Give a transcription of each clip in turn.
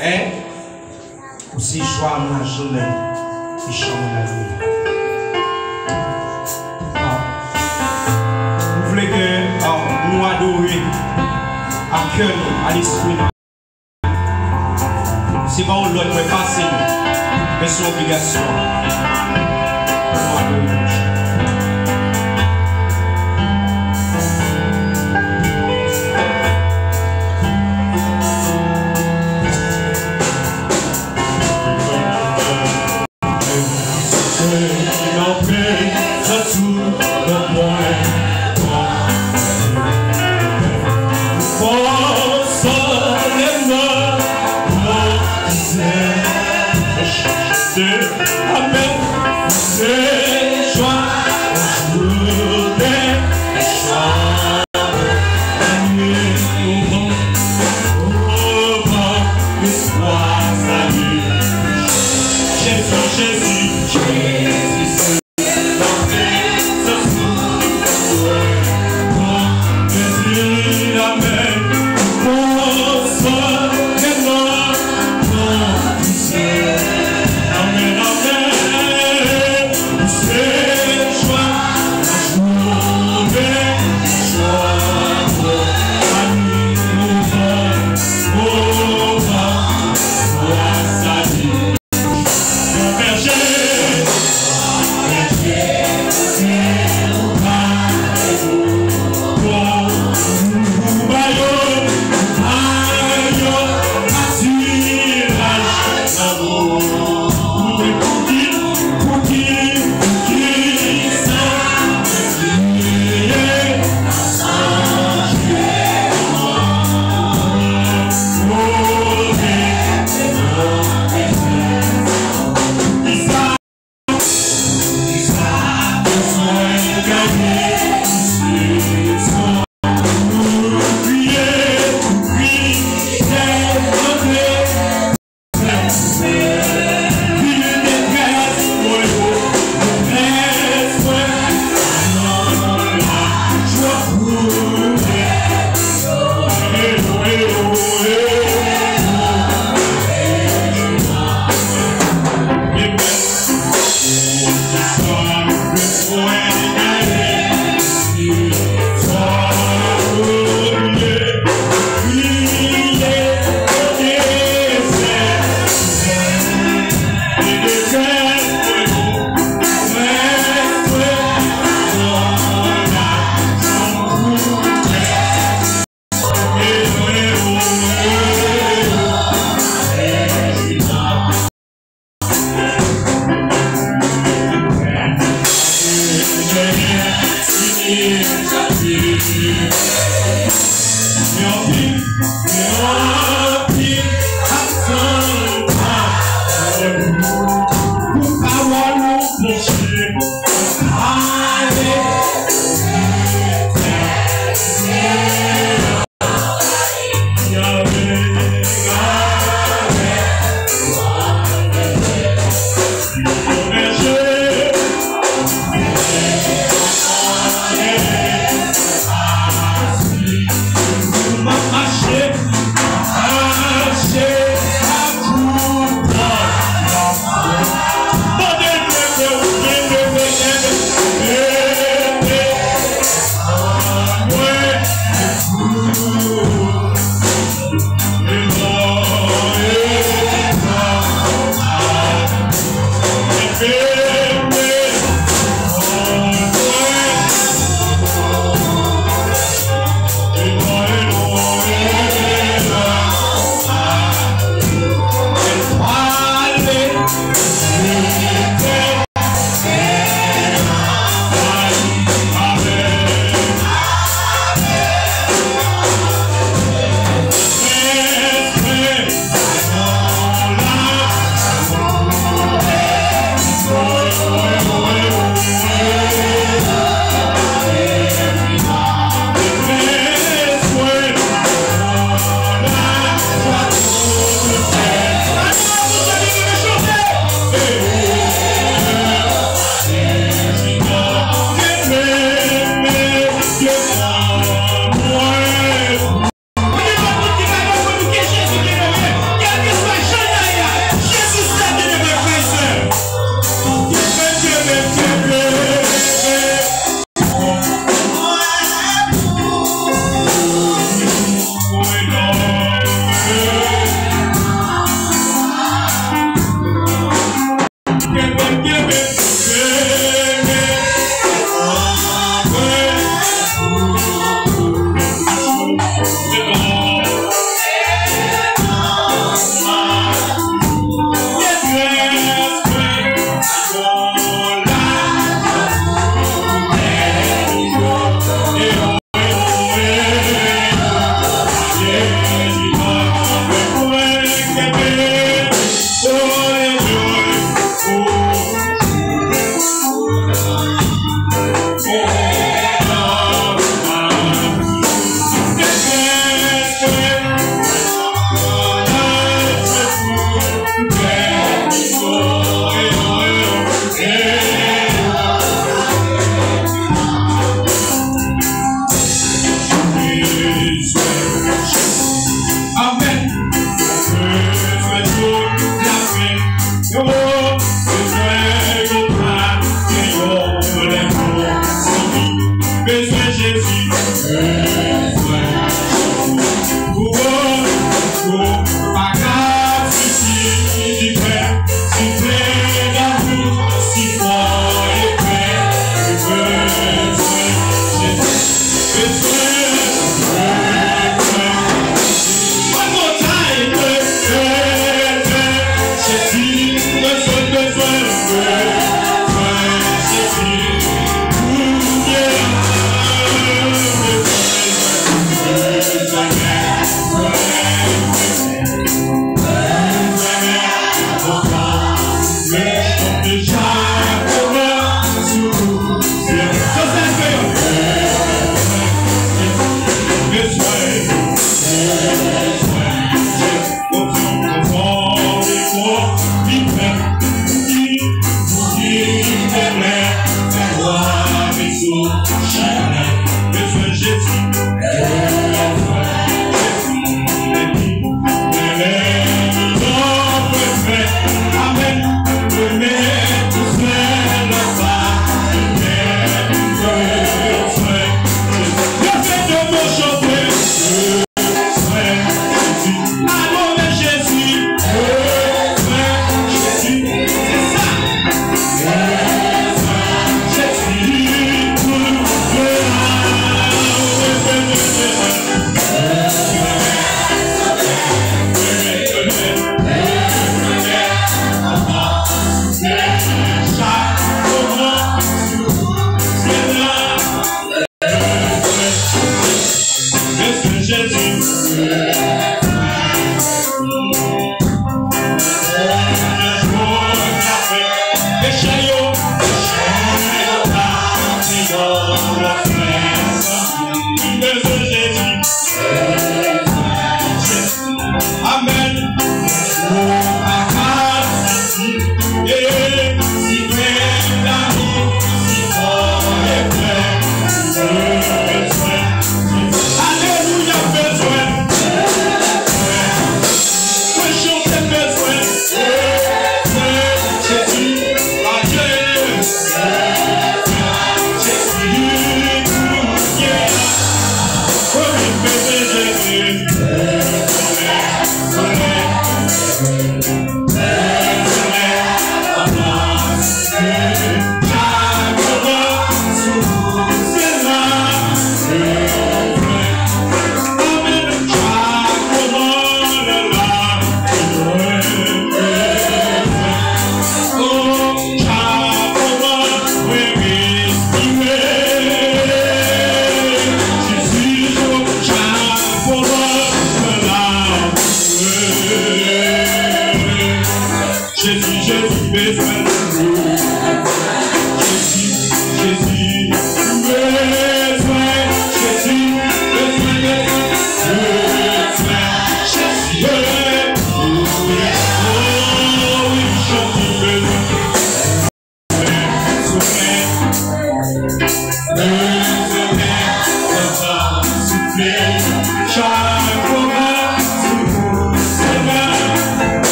Hein? Aussi, joie ma journée, qui chante la nuit. Vous voulez que nous adorions à cœur, à l'esprit. C'est pas où l'autre peut passer, mais c'est une obligation. Nous adorions.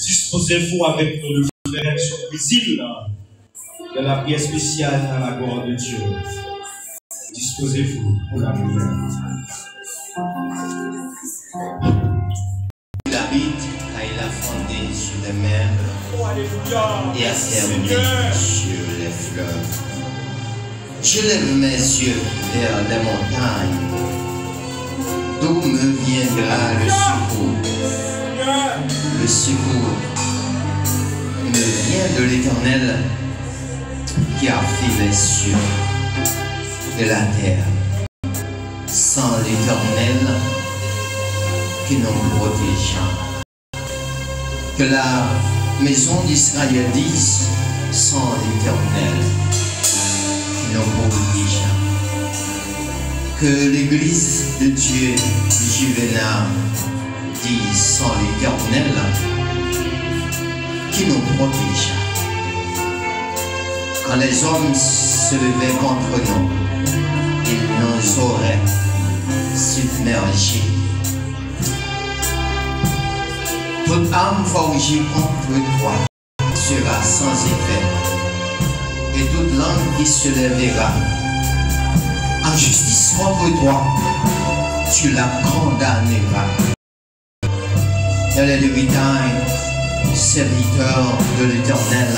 Disposez-vous avec nous de faire sur Brésil de la prière spéciale à la gloire de Dieu. Disposez-vous pour la prière. Il habite car il a fondé sur les mers et a fermé sur les fleuves. Je lève mes yeux vers les montagnes, d'où me viendra le secours. Le secours me vient de l'Éternel qui a fait les cieux et la terre. Sans l'Éternel qui nous protégea. Que la maison d'Israël dise, sans l'Éternel qui nous protégea. Que l'Église de Dieu Juvénal dise, sans l'Éternel qui nous protégea. Quand les hommes se levaient contre nous, ils nous auraient submergés. Toute âme forgée contre toi sera sans effet, et toute langue qui se lèvera en justice contre toi, tu la condamneras. Tel est le bétail, serviteur de l'Éternel,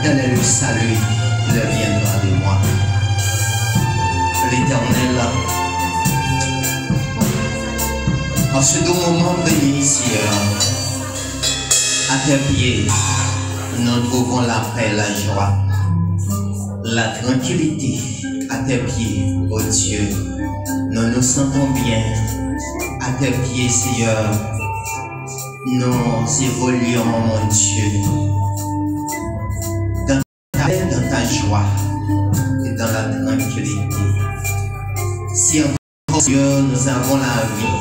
tel est le salut qui viendra de moi. L'Éternel, en ce doux moment béni ici, à tes pieds, nous trouvons la paix, la joie, la tranquillité. À tes pieds, ô Dieu, nous nous sentons bien. À tes pieds, Seigneur, nous évoluons, mon Dieu, dans ta paix, dans ta joie et dans la tranquillité. Si encore, Dieu, nous avons la vie,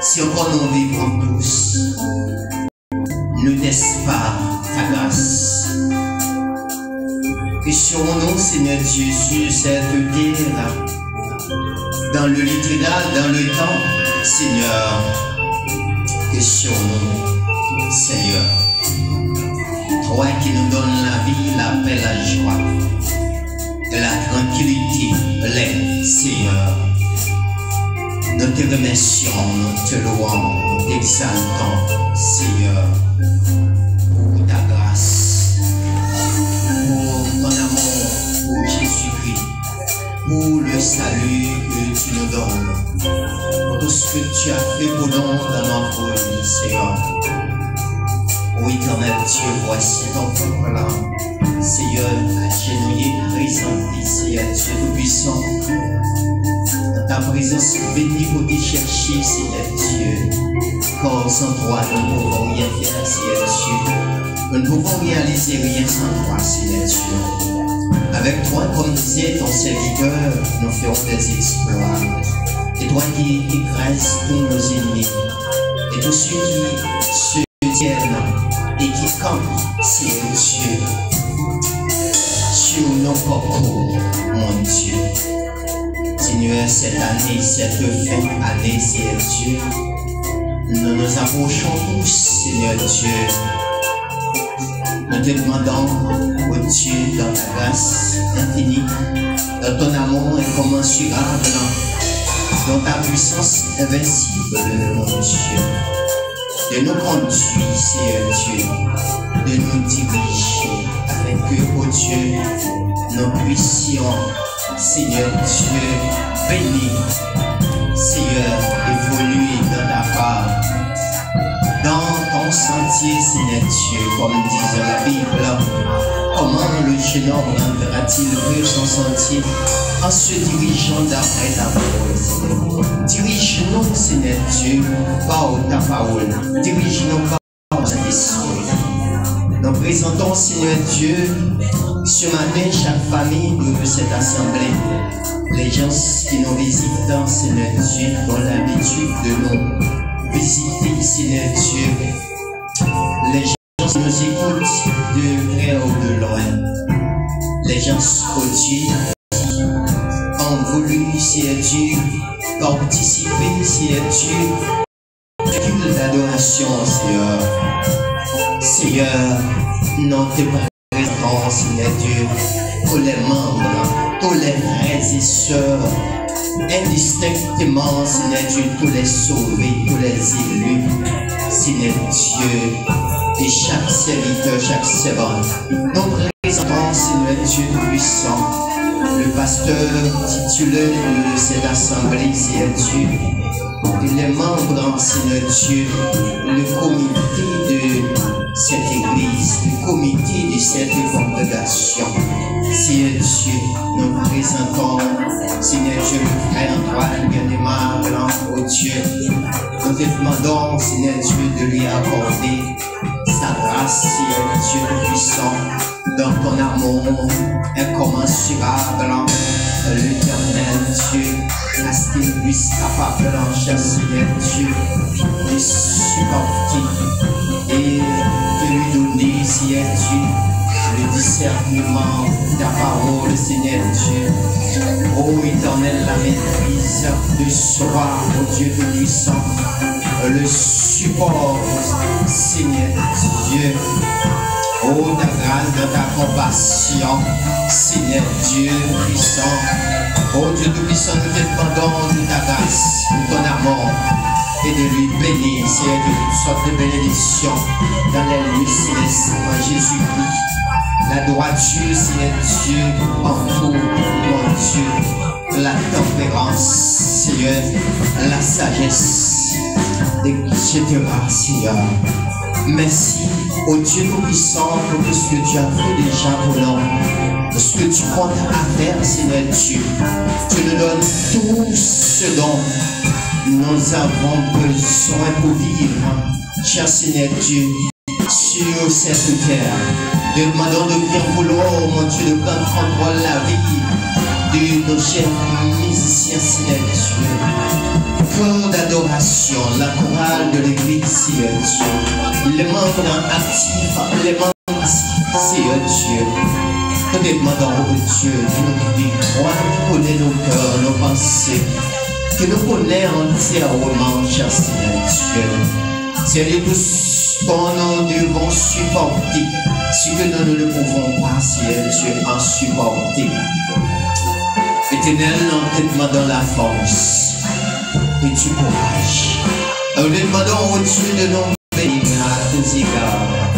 si encore nous vivons tous, ne laisse pas ta grâce. Et sur nous, Seigneur Dieu, sur cette terre, dans le littéral, dans le temps, Seigneur, que sur nous, Seigneur. Toi qui nous donnes la vie, la paix, la joie, et la tranquillité, l'aide, Seigneur. Nous te remercions, nous te louons, nous t'exaltons, Seigneur, pour ta grâce, pour ton amour, pour Jésus-Christ, pour le salut que tu nous donnes, pour tout ce que tu as fait pour nous dans notre vie, Seigneur. Ô éternel Dieu, voici ton peuple là, Seigneur, agenouillé, présenté, Seigneur Dieu tout-puissant. Dans ta présence bénie pour te chercher, Seigneur Dieu. Car sans toi, nous ne pouvons rien faire, Seigneur Dieu. Nous ne pouvons réaliser rien sans toi, Seigneur Dieu. Avec toi, comme disait ton serviteur, nous ferons des exploits. Et toi qui écrases tous nos ennemis, et tous ceux qui se tiennent et qui campent, Seigneur Dieu, sur nos parcours, mon Dieu. Seigneur, cette année, cette fin année, Seigneur Dieu, nous nous approchons tous, Seigneur Dieu. Nous te demandons, oh Dieu, dans ta grâce infinie, dans ton amour incommensurable, dans ta puissance invincible, mon Dieu, de nous conduire, Seigneur Dieu, de nous diriger, afin que, oh Dieu, nous puissions, Seigneur Dieu, béni, Seigneur, évoluer dans ta part, dans ton sentier, Seigneur Dieu, comme disait la Bible. Comment le jeune homme entendra-t-il ouvrir son sentier en se dirigeant d'après ta parole, Seigneur? Dirige-nous, Seigneur Dieu, par ta parole. Dirige-nous par ta esprit. Nous présentons, Seigneur Dieu, ce matin, chaque famille de cette assemblée, les gens qui nous visitent, Seigneur Dieu, ont l'habitude de nous visiter, Seigneur Dieu. Les gens qui nous écoutent de près ou de loin. Les gens, oh Dieu, qui ont voulu, Seigneur Dieu, participer, Seigneur Dieu, culte d'adoration, Seigneur. Seigneur, nous te présentons, Seigneur Dieu, tous les membres, tous les frères et sœurs, indistinctement, Seigneur Dieu, tous les sauvés, tous les élus, Seigneur Dieu, et chaque serviteur, chaque servante. Nous présentons, Seigneur Dieu puissant, le pasteur titulaire de cette assemblée, Seigneur Dieu, et les membres, Seigneur Dieu, le comité de cette église, le comité de cette congrégation. Seigneur Dieu, nous présentons, Seigneur Dieu, le frère Antoine, bien-aimable, oh Dieu. Nous te demandons, Seigneur Dieu, de lui accorder sa grâce, Seigneur Dieu tout-puissant, dans ton amour incommensurable, l'éternel Dieu, à ce qu'il puisse capable, cher Seigneur Dieu, de supporter et de lui donner, Seigneur Dieu, le discernement de ta parole, Seigneur Dieu. Ô éternel, la maîtrise de soi, ô Dieu tout-puissant, le support, Seigneur Dieu. Oh, ta grâce, de ta compassion, Seigneur Dieu puissant. Oh Dieu tout-puissant, nous te demandons de ta grâce, de ton amour, et de lui bénir, Seigneur Dieu, toutes sortes de bénédictions dans les lieux célestes en Jésus-Christ. La droiture, Seigneur Dieu, en tout, mon Dieu, la tempérance, Seigneur, la sagesse, etc., Seigneur. Merci, ô Dieu tout-puissant, pour tout ce que tu as fait déjà pour nous, pour ce que tu comptes à faire, Seigneur Dieu. Tu nous donnes tout ce dont nous avons besoin pour vivre, cher Seigneur Dieu, sur cette terre. Nous demandons de bien vouloir, mon Dieu, de prendre contrôle la vie de nos chers musiciens, Seigneur Dieu. Cœur d'adoration, la chorale de l'église, Seigneur Dieu. Les membres actifs, les membres passifs, Seigneur Dieu. Nous te demandons, oh Dieu, de nous guider, de connaître nos cœurs, nos pensées. que nous connaissons entièrement, cher Seigneur Dieu. Seigneur, tout ce qu'on nous devons supporter, ce que nous ne pouvons pas, Seigneur Dieu, en supporter. Éternel, nous te demandons la force et du courage. Nous te demandons au Dieu de nous bénir à tous égards.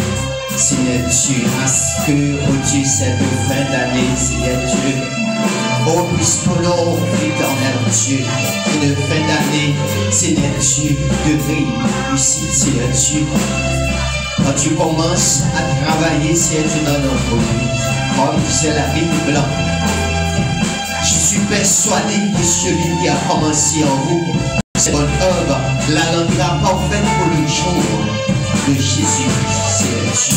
Seigneur Dieu, à ce que, oh Dieu, cette fin d'année, Seigneur Dieu, oh, puisque nous, éternel Dieu, une fin d'année, Seigneur Dieu, de réussite, Seigneur Dieu. Quand tu commences à travailler, Seigneur Dieu, dans notre vie, comme c'est la Bible blanche, je suis persuadé que celui qui a commencé en vous, cette bonne œuvre, la rendra parfaite pour le jour de Jésus, Seigneur Dieu.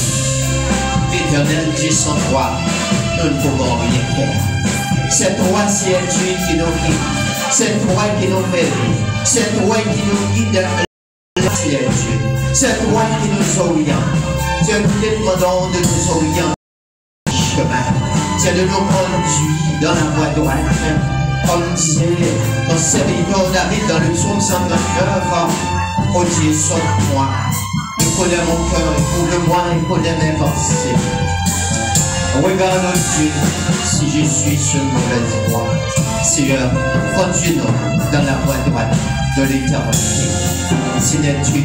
Éternel Dieu sans toi, nous ne pouvons rien faire. C'est toi, Seigneur Dieu, qui nous guide. C'est toi qui nous fait vivre. C'est toi qui nous guide, Seigneur Dieu. C'est toi qui nous oriente. Dieu, nous te demandons de nous orienter au chemin. C'est de nous conduire dans la voie droite. Comme disait notre serviteur David dans le psaume 129, oh Dieu, sauve-moi. Il connaît mon cœur, ouvre-moi, il connaît mes pensées. Regarde, oh Dieu, si je suis sur une mauvaise voie. Seigneur, conduis-nous dans la voie droite de l'éternité. Seigneur Dieu,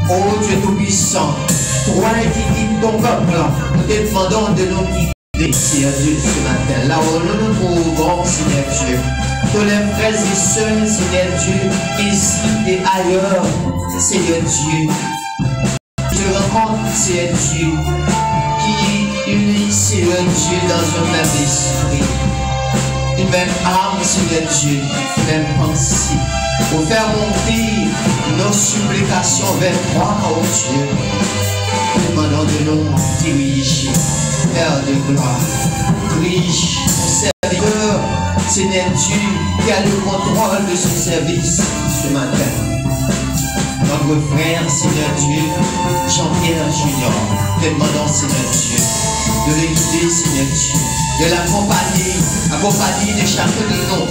oh Dieu tout-puissant, toi qui guides ton peuple, nous te demandons de nous guider, Seigneur Dieu, ce matin. Là où nous nous trouvons, Seigneur Dieu, tous les frères et sœurs, Seigneur Dieu, ici et ailleurs, Seigneur Dieu, je rencontre, Seigneur Dieu, qui unit, Seigneur Dieu, dans un même esprit, une même âme, Seigneur Dieu, une même pensée, pour faire monter nos supplications vers toi, oh Dieu. Nous demandons de nous diriger vers de gloire. Dirige ton serviteur, Seigneur Dieu, qui a le contrôle de ce service ce matin. Notre frère, Seigneur Dieu, Jean-Pierre Junior, te demandons, Seigneur Dieu, de le guider, Seigneur Dieu, de l'accompagner de chacun de nous,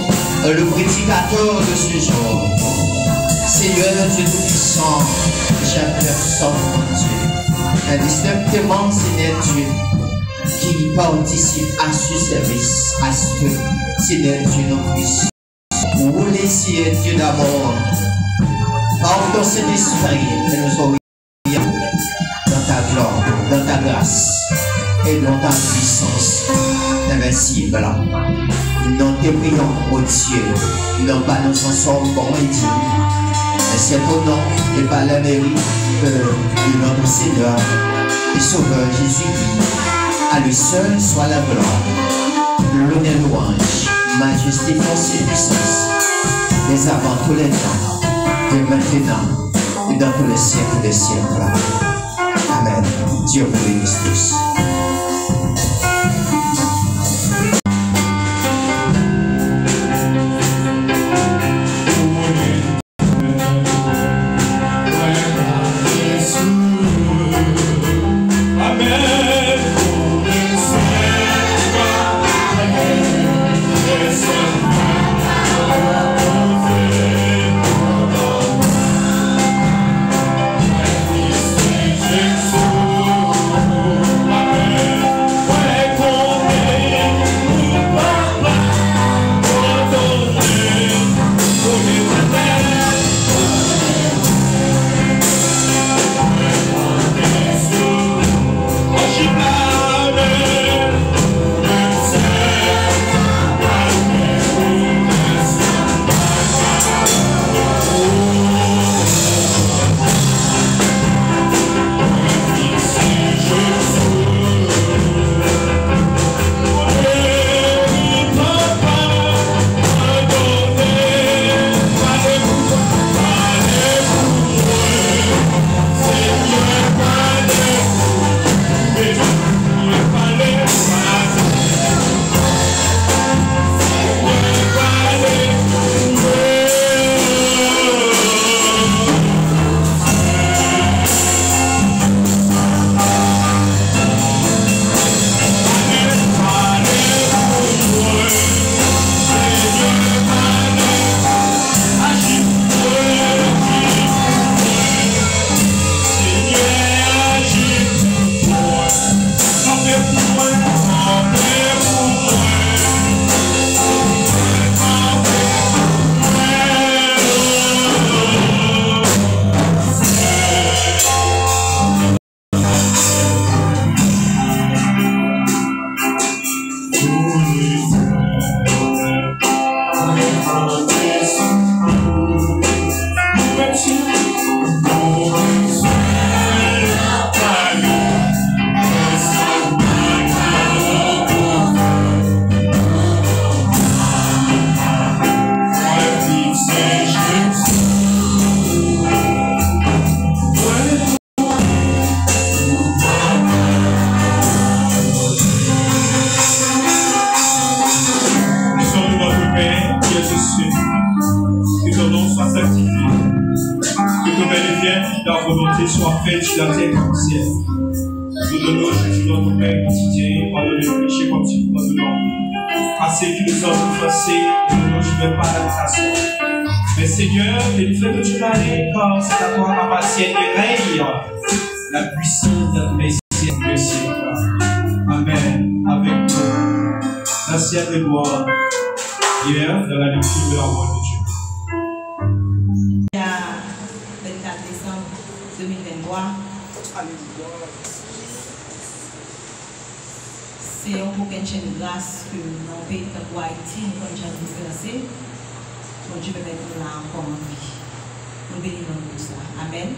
le prédicateur de ce jour. Seigneur Dieu tout-puissant, chaque personne, mon Dieu, indistinctement, Seigneur Dieu, qui participe à ce service, à ce que, Seigneur Dieu, nous puissions rouler, Seigneur Dieu d'amour, par ton Saint-Esprit, que nous soyons dans ta gloire, dans ta grâce et dans ta puissance invincible. Nous te prions, ô Dieu, non pas nous en sommes bons et dignes, mais c'est au nom et par la mérite de notre Seigneur et Sauveur Jésus-Christ. À lui seul soit la gloire, l'honneur, louange, majesté, force et puissance, dès avant tous les temps, de maintenant et dans tous les siècles des siècles. Amen. Dieu vous bénisse tous. Amen. Soit faite sur la terre comme au ciel. Nous donnons aujourd'hui notre Père quotidien, pardonne le péché comme tu nous pardonnes. À ceux qui nous ont offensés, nous ne jouons pas la tentation. Mais Seigneur, délivre-nous du mal, car c'est à toi appartient et règne la puissance de notre Messie et siècle. Amen. Avec nous, la ciel de gloire, hier, dans la lecture de la parole de Dieu. 2023. C'est un peu de grâce que nous pays de Haïti, nous avons dispersé. Bon Dieu peut mettre là encore en vie. Nous bénissons tout ça. Amen.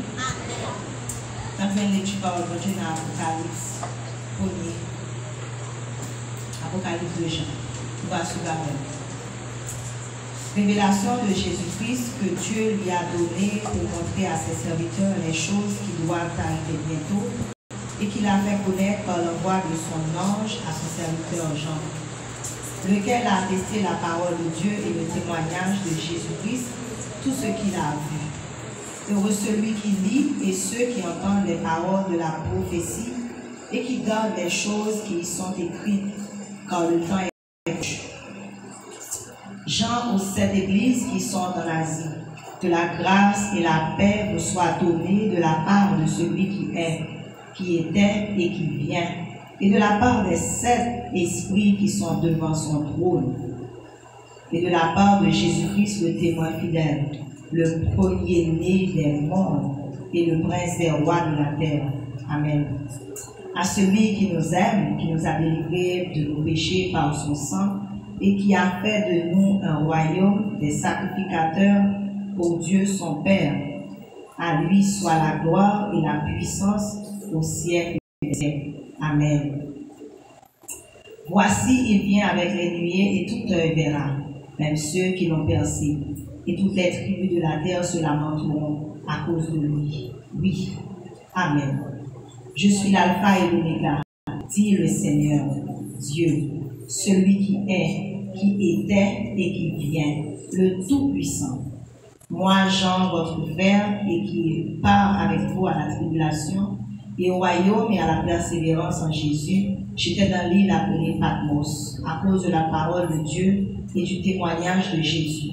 Nous avons lecture parole de Dieu dans l'Apocalypse 1er. Apocalypse 2 Jean. Nous allons suivre avec. Révélation de Jésus-Christ que Dieu lui a donné pour montrer à ses serviteurs les choses qui doivent arriver bientôt et qu'il a fait connaître par l'envoi de son ange à son serviteur Jean, lequel a attesté la parole de Dieu et le témoignage de Jésus-Christ, tout ce qu'il a vu. Heureux celui qui lit et ceux qui entendent les paroles de la prophétie et qui gardent les choses qui y sont écrites, car le temps est proche. Jean aux 7 églises qui sont dans l'Asie, que la grâce et la paix vous soient données de la part de celui qui est, qui était et qui vient, et de la part des 7 esprits qui sont devant son trône, et de la part de Jésus-Christ le témoin fidèle, le premier-né des mondes et le prince des rois de la terre. Amen. À celui qui nous aime, qui nous a délivrés de nos péchés par son sang, et qui a fait de nous un royaume des sacrificateurs pour Dieu son Père. À lui soit la gloire et la puissance au siècle des siècles. Amen. Voici, il vient avec les nuées et tout œil verra, même ceux qui l'ont percé, et toutes les tribus de la terre se lamenteront à cause de lui. Oui. Amen. Je suis l'alpha et l'oméga, dit le Seigneur, Dieu, celui qui est, qui était et qui vient, le Tout-Puissant. Moi, Jean, votre frère, et qui part avec vous à la tribulation, et au royaume et à la persévérance en Jésus, j'étais dans l'île appelée Patmos, à cause de la parole de Dieu et du témoignage de Jésus.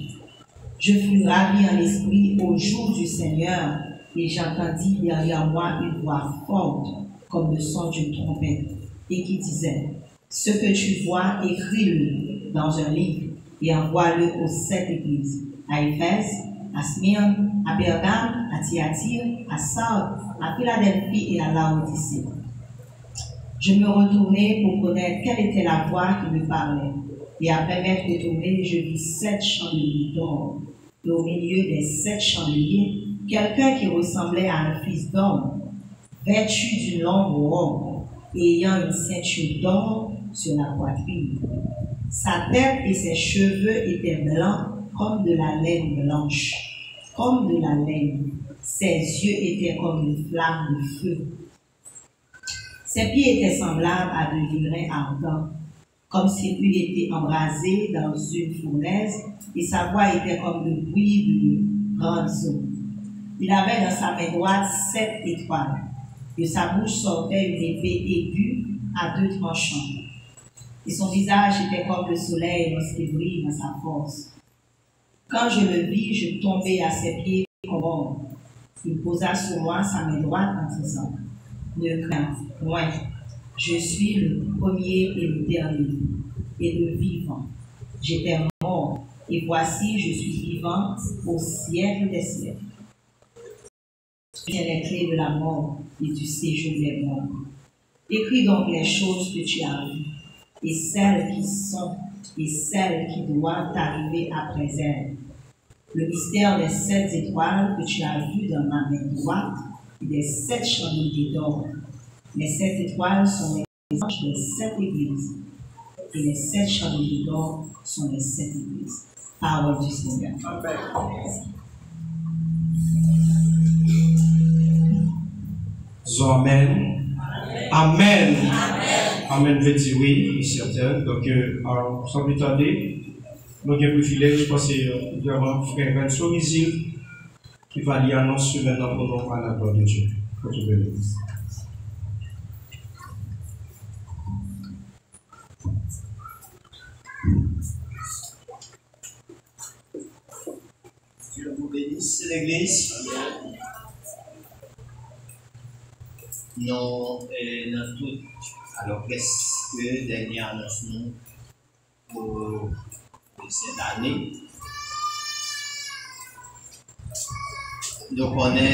Je fus ravi en l'esprit au jour du Seigneur, et j'entendis derrière moi une voix forte, comme le son d'une trompette, et qui disait, « Ce que tu vois, écris-le dans un livre, et envoie-le aux 7 églises, à Éphèse, à Smyrne, à Pergame, à Thyatire, à Sardes, à Philadelphie et à Laodicée. » Je me retournai pour connaître quelle était la voix qui me parlait. Et après m'être retourné, je vis 7 chandeliers d'or. Et au milieu des 7 chandeliers, quelqu'un qui ressemblait à un fils d'homme, vêtu d'une longue robe, ayant une ceinture d'or sur la poitrine. Sa tête et ses cheveux étaient blancs comme de la laine blanche, comme de la laine. Ses yeux étaient comme une flamme de feu. Ses pieds étaient semblables à de l'airain ardent, comme s'il eût été embrasé dans une fournaise, et sa voix était comme le bruit de grandes eaux. Il avait dans sa main droite 7 étoiles. De sa bouche sortait une épée aiguë à 2 tranchants. Et son visage était comme le soleil lorsqu'il brille dans sa force. Quand je le vis, je tombai à ses pieds comme mort. Il posa sur moi sa main droite en disant, « Ne crains point, je suis le premier et le dernier, et le vivant. J'étais mort, et voici je suis vivant au siècle des siècles. J'ai les clés de la mort et du séjour des morts. Écris donc les choses que tu as vues, et celles qui sont, et celles qui doivent arriver après elles. Le mystère des 7 étoiles que tu as vu dans ma main droite et des 7 chandeliers d'or. Les 7 étoiles sont les anges des 7 églises et les 7 chandeliers d'or sont les 7 églises. Parole du Seigneur. Amen. Amen. Amen veut dire oui, certain. Donc, sans plus tarder, nous avons le privilège, je pense que c'est vraiment frère Vincent Rizil qui va lire l'annonce maintenant pour nous à la gloire de Dieu. Dieu vous bénisse, l'Église. Nous, dans tout, alors presque dernière annonce nous pour cette année. Donc on est